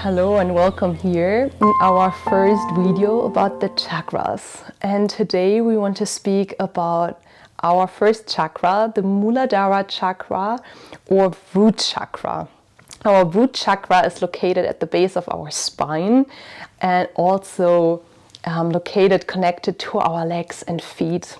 Hello and welcome here in our first video about the chakras. And today we want to speak about our first chakra, the Muladhara Chakra or Root Chakra. Our Root Chakra is located at the base of our spine and also located connected to our legs and feet.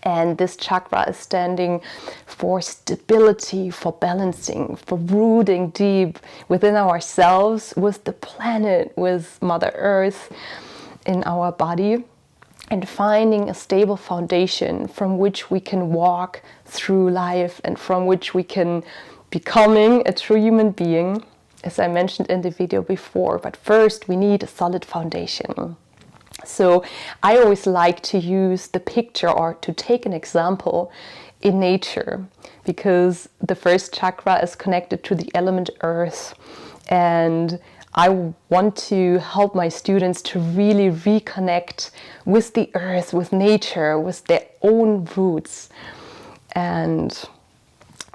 And this chakra is standing for stability, for balancing, for rooting deep within ourselves, with the planet, with Mother Earth in our body, and finding a stable foundation from which we can walk through life and from which we can becoming a true human being, as I mentioned in the video before. But first we need a solid foundation. So I always like to use the picture or to take an example in nature, because the first chakra is connected to the element earth, and I want to help my students to really reconnect with the earth, with nature, with their own roots, and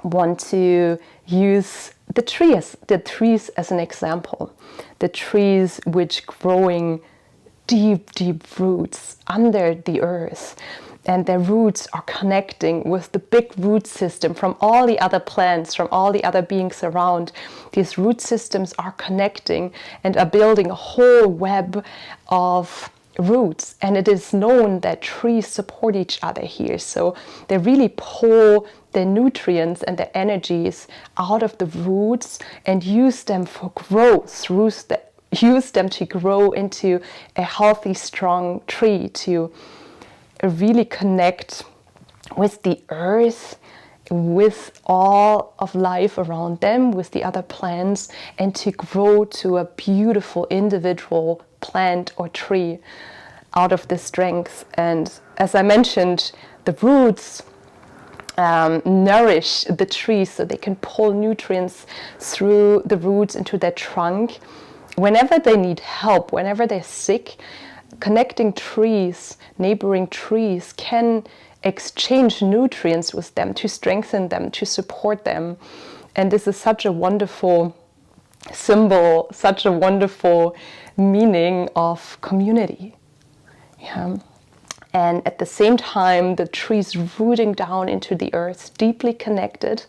want to use the trees as an example. The trees which growing deep roots under the earth, and their roots are connecting with the big root system from all the other plants, from all the other beings around. These root systems are connecting and are building a whole web of roots, and it is known that trees support each other here, so they really pull their nutrients and their energies out of the roots and use them for growth, use them to grow into a healthy, strong tree, to really connect with the earth, with all of life around them, with the other plants, and to grow to a beautiful individual plant or tree out of this strength. And as I mentioned, the roots nourish the trees so they can pull nutrients through the roots into their trunk. Whenever they need help, whenever they're sick, connecting trees, neighboring trees, can exchange nutrients with them to strengthen them, to support them. And this is such a wonderful symbol, such a wonderful meaning of community. Yeah. And at the same time, the trees rooting down into the earth, deeply connected,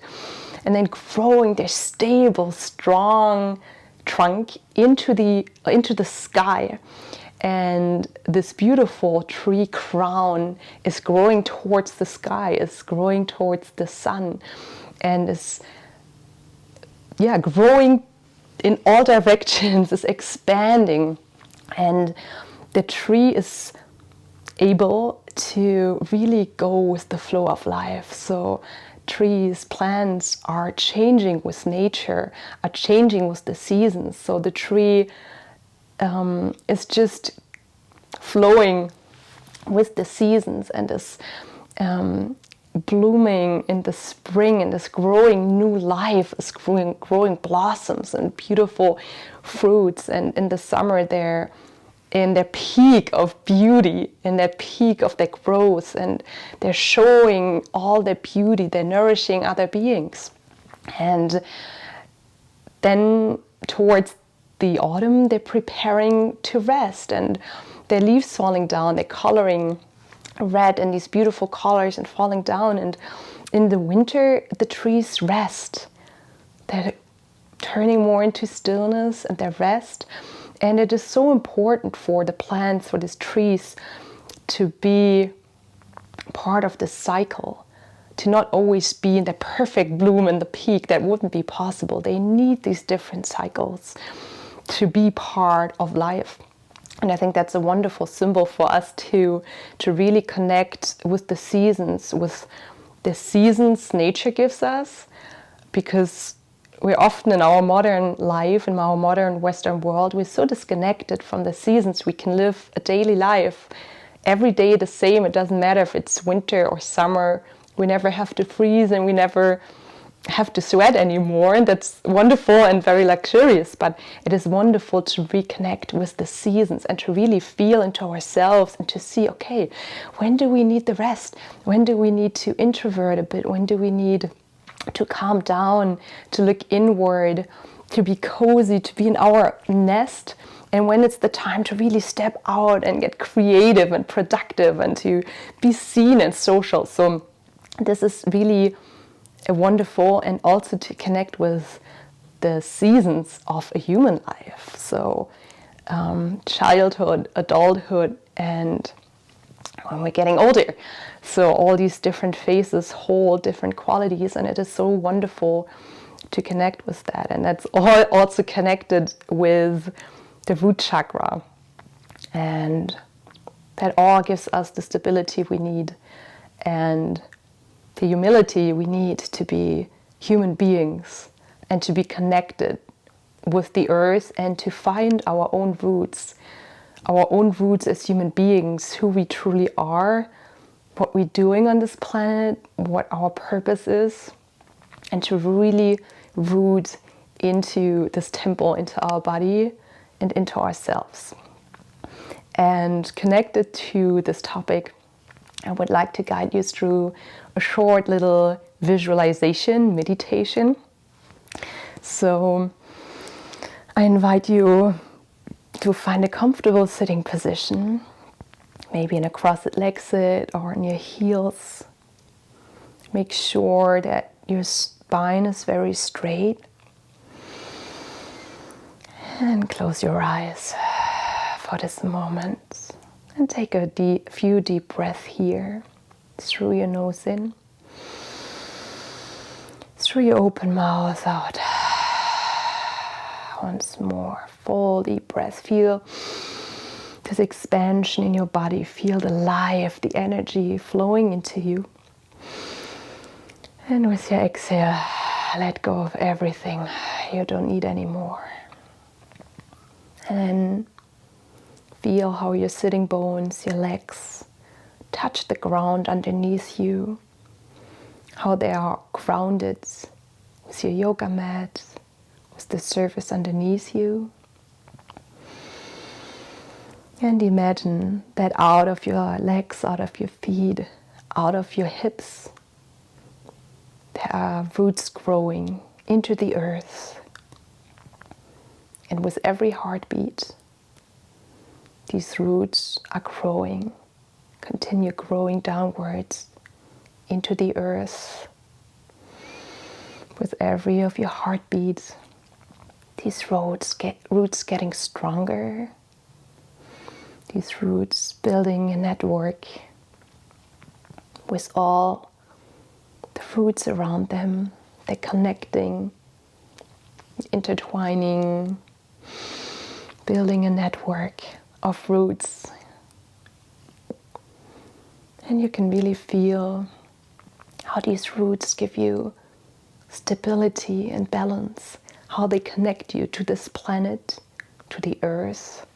and then growing their stable, strong trunk into the sky. And this beautiful tree crown is growing towards the sky, is growing towards the sun, and is growing in all directions, is expanding. And the tree is able to really go with the flow of life. So trees, plants are changing with nature, are changing with the seasons. So the tree is just flowing with the seasons and is blooming in the spring and is growing new life, is growing blossoms and beautiful fruits. And in the summer they're in their peak of beauty, in their peak of their growth, and they're showing all their beauty, they're nourishing other beings. And then towards the autumn, they're preparing to rest, and their leaves falling down, they're coloring red in these beautiful colors and falling down. And in the winter, the trees rest. They're turning more into stillness and their rest. And it is so important for the plants, for these trees, to be part of this cycle, to not always be in the perfect bloom in the peak. That wouldn't be possible. They need these different cycles to be part of life. And I think that's a wonderful symbol for us to really connect with the seasons nature gives us, because we're often in our modern life, in our modern Western world, we're so disconnected from the seasons. We can live a daily life every day the same. It doesn't matter if it's winter or summer. We never have to freeze and we never have to sweat anymore. And that's wonderful and very luxurious. But it is wonderful to reconnect with the seasons and to really feel into ourselves and to see, okay, when do we need the rest? When do we need to introvert a bit? When do we need to calm down, to look inward, to be cozy, to be in our nest. And when it's the time to really step out and get creative and productive and to be seen and social. So this is really a wonderful, and also to connect with the seasons of a human life. So childhood, adulthood, and when we're getting older. So all these different phases hold different qualities, and it is so wonderful to connect with that. And that's all also connected with the root chakra, and that all gives us the stability we need and the humility we need to be human beings and to be connected with the earth and to find our own roots as human beings, who we truly are, what we're doing on this planet, what our purpose is, and to really root into this temple, into our body and into ourselves. And connected to this topic, I would like to guide you through a short little visualization, meditation. So I invite you to find a comfortable sitting position, maybe in a crossed leg sit or on your heels. Make sure that your spine is very straight. And close your eyes for this moment. And take a few deep breaths here. Through your nose in. Through your open mouth out. Once more. Full deep breath. Feel this expansion in your body. Feel the life, the energy flowing into you. And with your exhale, let go of everything you don't need anymore. And then feel how your sitting bones, your legs, touch the ground underneath you. How they are grounded with your yoga mat, with the surface underneath you. And imagine that out of your legs, out of your feet, out of your hips, there are roots growing into the earth. And with every heartbeat, these roots are growing, continue growing downwards into the earth. With every of your heartbeats, these roots getting stronger. These roots building a network with all the roots around them. They're connecting, intertwining, building a network of roots. And you can really feel how these roots give you stability and balance, how they connect you to this planet, to the earth,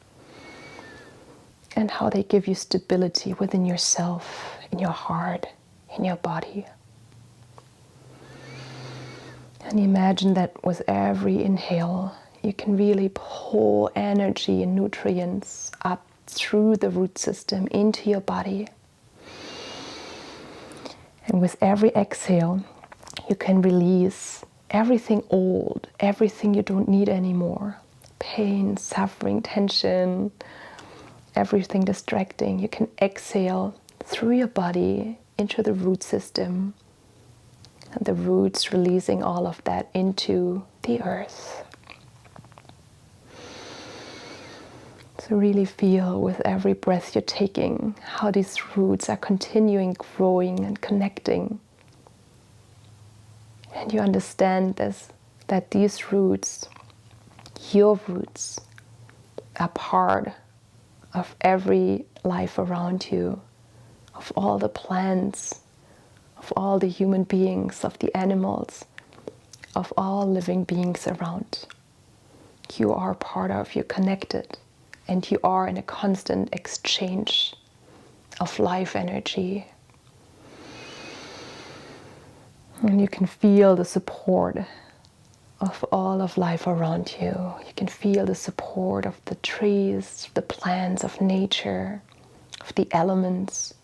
and how they give you stability within yourself, in your heart, in your body. And imagine that with every inhale, you can really pull energy and nutrients up through the root system into your body. And with every exhale, you can release everything old, everything you don't need anymore. Pain, suffering, tension, everything distracting. You can exhale through your body into the root system. And the roots releasing all of that into the earth. So really feel with every breath you're taking how these roots are continuing growing and connecting. And you understand this, that these roots, your roots, are part of every life around you, of all the plants, of all the human beings, of the animals, of all living beings around. You are part of, you're connected, and you are in a constant exchange of life energy. And you can feel the support of all of life around you. You can feel the support of the trees, the plants, of nature, of the elements.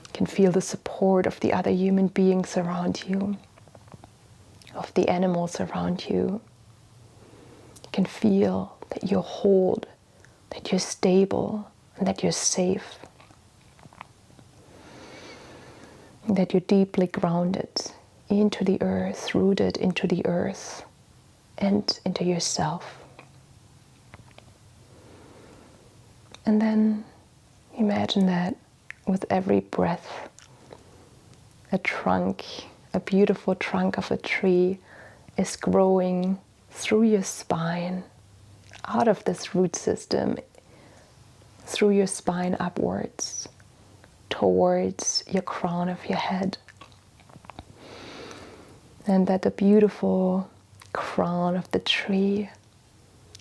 You can feel the support of the other human beings around you, of the animals around you. can feel that you're whole, that you're stable, and that you're safe. And that you're deeply grounded into the earth, rooted into the earth and into yourself. And then imagine that with every breath, a beautiful trunk of a tree is growing through your spine, out of this root system, through your spine upwards, towards your crown of your head. And that the beautiful crown of the tree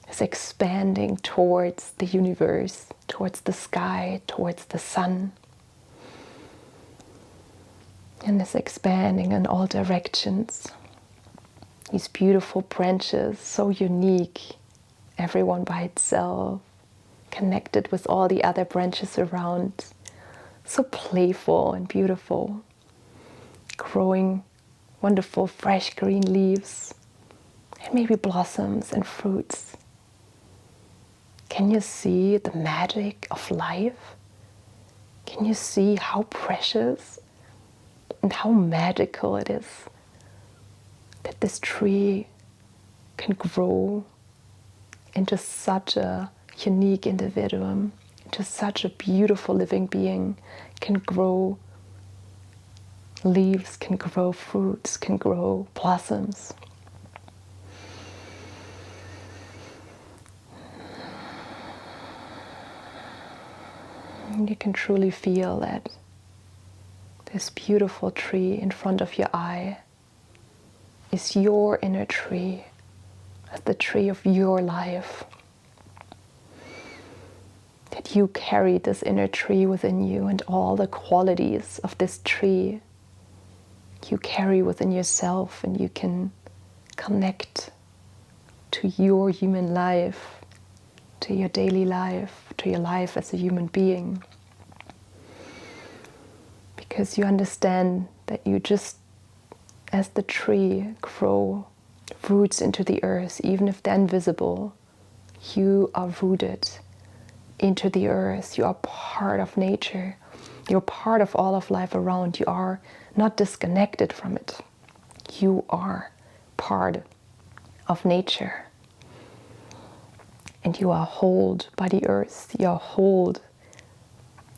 is expanding towards the universe, towards the sky, towards the sun. And is expanding in all directions. These beautiful branches, so unique, everyone by itself, connected with all the other branches around, so playful and beautiful, growing wonderful fresh green leaves, and maybe blossoms and fruits. Can you see the magic of life? Can you see how precious and how magical it is that this tree can grow into such a unique individuum, into such a beautiful living being, can grow leaves, can grow fruits, can grow blossoms. And you can truly feel that this beautiful tree in front of your eye is your inner tree, as the tree of your life. That you carry this inner tree within you, and all the qualities of this tree you carry within yourself, and you can connect to your human life, to your daily life, to your life as a human being. Because you understand that you just, as the tree, grow roots into the earth, even if they're invisible. You are rooted into the earth. You are part of nature. You're part of all of life around. You are not disconnected from it. You are part of nature. And you are held by the earth. You are held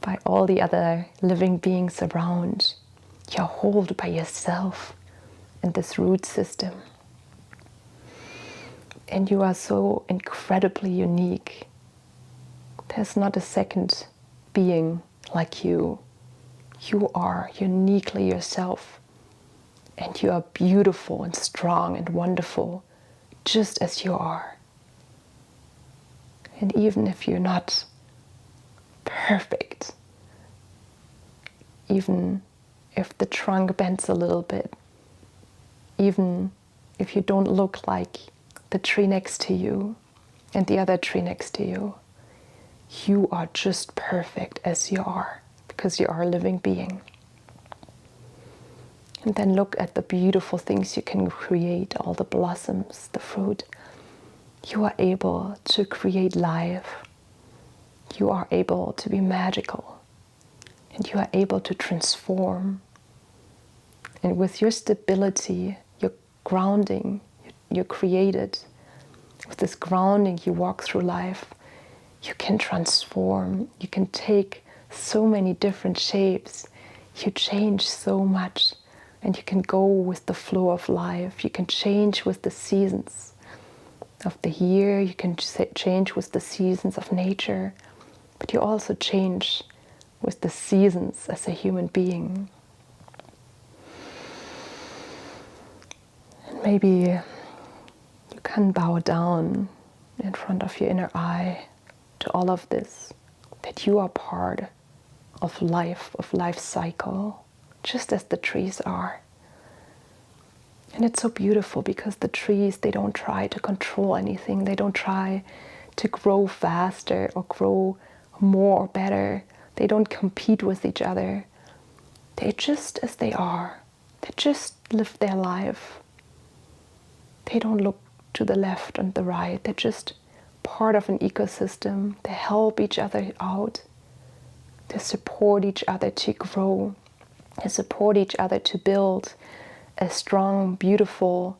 by all the other living beings around. You are held by yourself in this root system. And you are so incredibly unique. There's not a second being like you. You are uniquely yourself. And you are beautiful and strong and wonderful, just as you are. And even if you're not perfect, even if the trunk bends a little bit, even if you don't look like the tree next to you and the other tree next to you, you are just perfect as you are, because you are a living being. And then look at the beautiful things you can create, all the blossoms, the fruit. You are able to create life. You are able to be magical. And you are able to transform. And with your stability, your grounding, you created, with this grounding you walk through life, you can transform. You can take so many different shapes. You change so much. And you can go with the flow of life. You can change with the seasons of the year. You can change with the seasons of nature. But you also change with the seasons as a human being. And maybe you can bow down in front of your inner eye to all of this, that you are part of life cycle, just as the trees are. And it's so beautiful because the trees, they don't try to control anything. They don't try to grow faster or grow more or better. They don't compete with each other. They're just as they are. They just live their life. They don't look to the left and the right. They're just part of an ecosystem. They help each other out. They support each other to grow. They support each other to build a strong, beautiful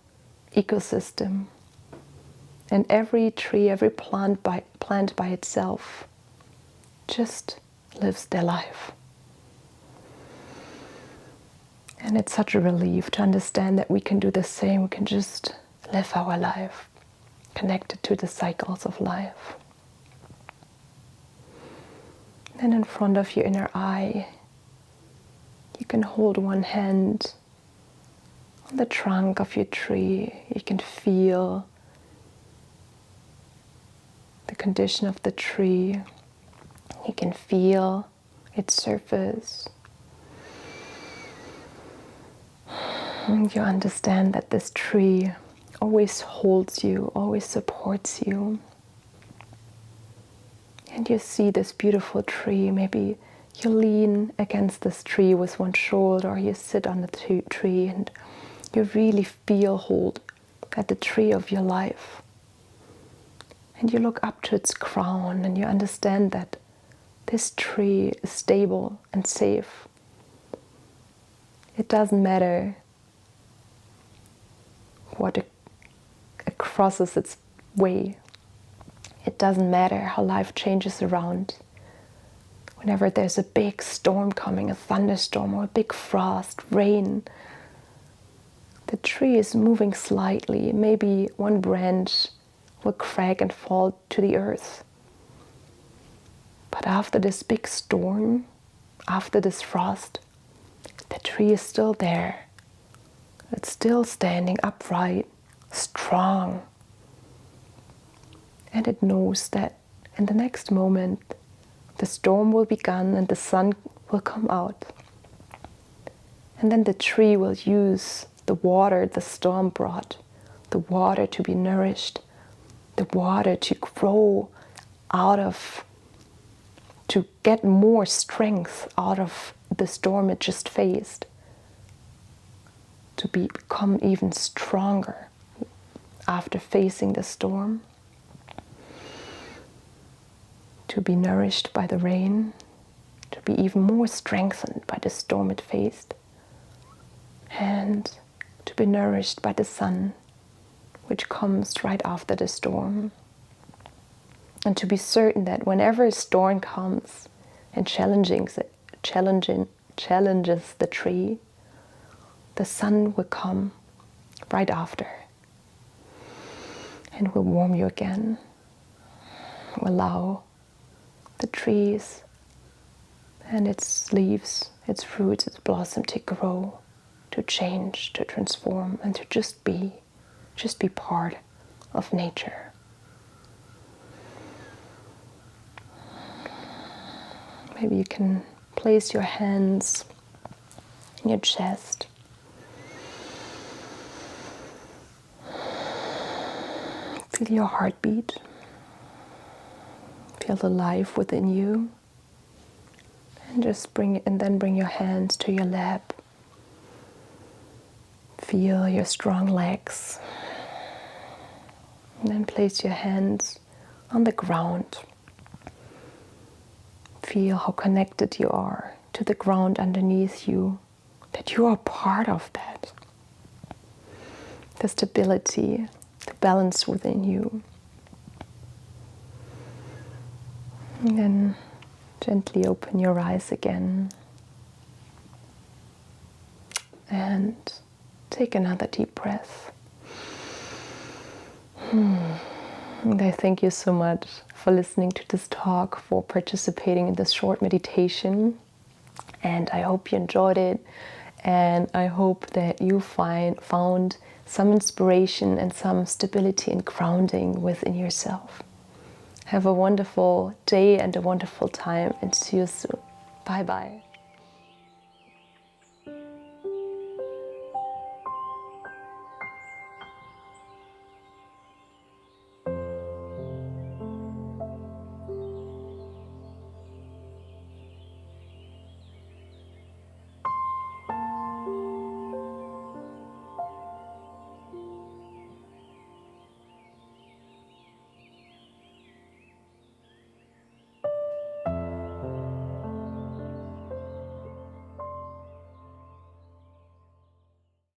ecosystem. And every tree, every plant by itself just lives their life. And it's such a relief to understand that we can do the same. We can just live our life connected to the cycles of life. And in front of your inner eye, you can hold one hand on the trunk of your tree. You can feel the condition of the tree. You can feel its surface. And you understand that this tree always holds you, always supports you. And you see this beautiful tree. Maybe you lean against this tree with one shoulder, or you sit on the tree and you really feel hold at the tree of your life. And you look up to its crown and you understand that this tree is stable and safe. It doesn't matter what crosses its way. It doesn't matter how life changes around. Whenever there's a big storm coming, a thunderstorm or a big frost, rain, the tree is moving slightly. Maybe one branch will crack and fall to the earth. But after this big storm, after this frost, the tree is still there. It's still standing upright, strong. And it knows that in the next moment, the storm will be gone and the sun will come out. And then the tree will use the water the storm brought, the water to be nourished, the water to grow out of, to get more strength out of the storm it just faced, to become even stronger after facing the storm, to be nourished by the rain, to be even more strengthened by the storm it faced, and to be nourished by the sun, which comes right after the storm. And to be certain that whenever a storm comes and challenges the tree, the sun will come right after and will warm you again, will allow the trees and its leaves, its fruits, its blossom to grow, to change, to transform, and to just be part of nature. Maybe you can place your hands in your chest. Feel your heartbeat. Feel the life within you. And just bring your hands to your lap. Feel your strong legs. And then place your hands on the ground. Feel how connected you are to the ground underneath you, that you are part of that. The stability, the balance within you. And then gently open your eyes again. And take another deep breath. And I thank you so much for listening to this talk, for participating in this short meditation. And I hope you enjoyed it. And I hope that you found some inspiration and some stability and grounding within yourself. Have a wonderful day and a wonderful time, and see you soon. Bye bye.